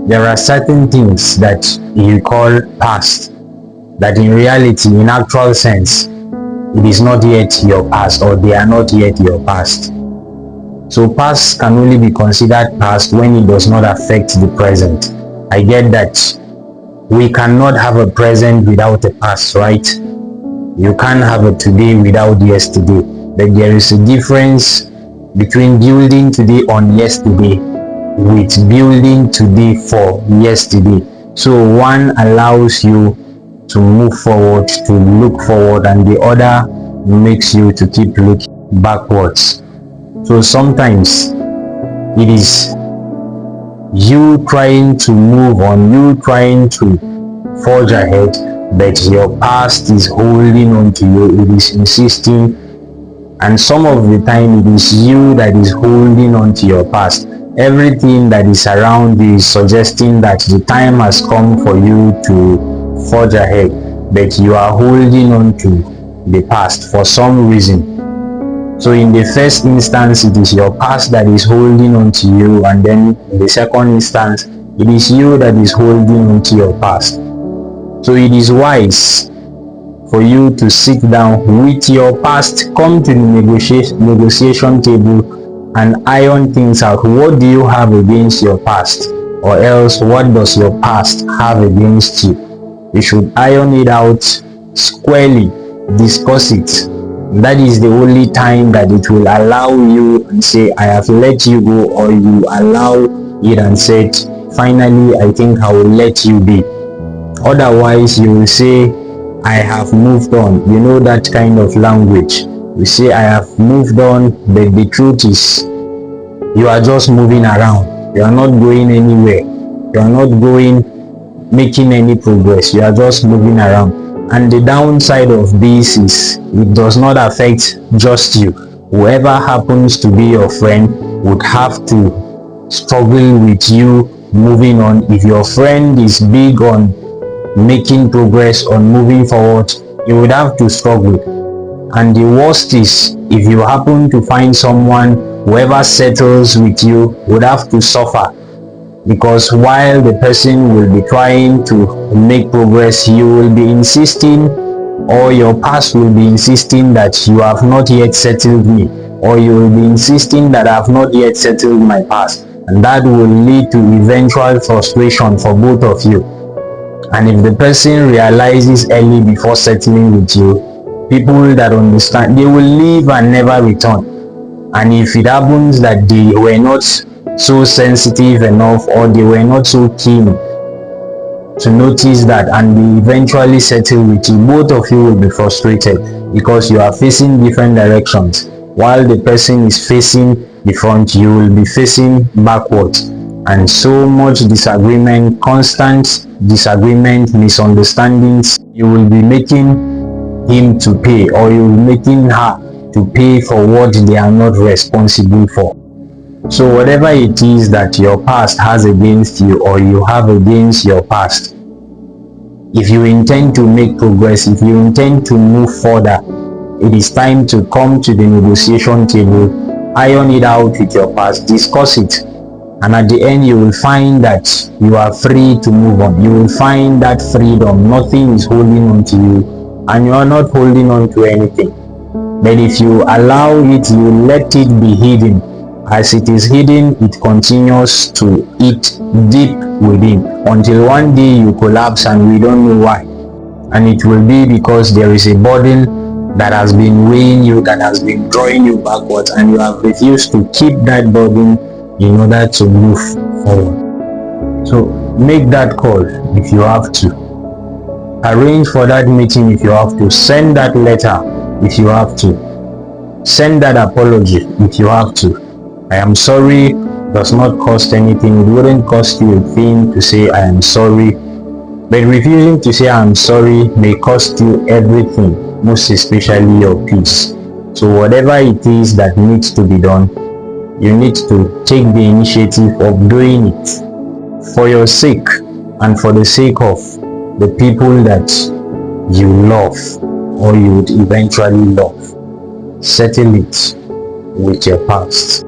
there are certain things that you call past, that in reality, in actual sense, it is not yet your past, or they are not yet your past. So past can only be considered past when it does not affect the present. I get that. We cannot have a present without a past, right? You can't have a today without yesterday. But there is a difference between building today on yesterday with building today for yesterday. So one allows you to move forward, to look forward, and the other makes you to keep looking backwards. So sometimes it is you trying to move on, you trying to forge ahead, but your past is holding on to you, it is insisting, and some of the time it is you that is holding on to your past. Everything that is around you is suggesting that the time has come for you to forge ahead, but you are holding on to the past for some reason. So in the first instance, it is your past that is holding on to you, and then in the second instance, it is you that is holding on to your past. So it is wise for you to sit down with your past, come to the negotiation table and iron things out. What do you have against your past? Or else, what does your past have against you? You should iron it out squarely, discuss it. That is the only time that it will allow you and say, I have let you go, or you allow it and said, finally, I think I will let you be. Otherwise, you will say, I have moved on. You know that kind of language. You say, I have moved on, but the truth is, you are just moving around. You are not going anywhere. You are not making any progress. You are just moving around. And the downside of this is it does not affect just you. Whoever happens to be your friend would have to struggle with you moving on. If your friend is big on making progress, on moving forward, you would have to struggle. And the worst is, if you happen to find someone, whoever settles with you would have to suffer, because while the person will be trying to make progress, you will be insisting, or your past will be insisting, that you have not yet settled me, or you will be insisting that I have not yet settled my past, and that will lead to eventual frustration for both of you. And if the person realizes early before settling with you, people that understand, they will leave and never return. And if it happens that they were not so sensitive enough, or they were not so keen to notice that, and they eventually settle with you, both of you will be frustrated, because you are facing different directions. While the person is facing the front, you will be facing backwards, and so much disagreement, constant disagreement, misunderstandings. You will be making him to pay, or you will be making her to pay for what they are not responsible for. So whatever it is that your past has against you, or you have against your past, if you intend to make progress, if you intend to move further, it is time to come to the negotiation table, iron it out with your past, discuss it, and at the end you will find that you are free to move on. You will find that freedom. Nothing is holding on to you, and you are not holding on to anything. But if you allow it, you let it be hidden. As it is hidden, it continues to eat deep within, until one day you collapse and we don't know why. And it will be because there is a burden that has been weighing you, that has been drawing you backwards, and you have refused to keep that burden in order to move forward. So make that call if you have to. Arrange for that meeting if you have to. Send that letter if you have to. Send that apology if you have to. I am sorry does not cost anything. It wouldn't cost you a thing to say I am sorry. But refusing to say I am sorry may cost you everything, most especially your peace. So whatever it is that needs to be done, you need to take the initiative of doing it for your sake and for the sake of the people that you love, or you would eventually love. Settle it with your past.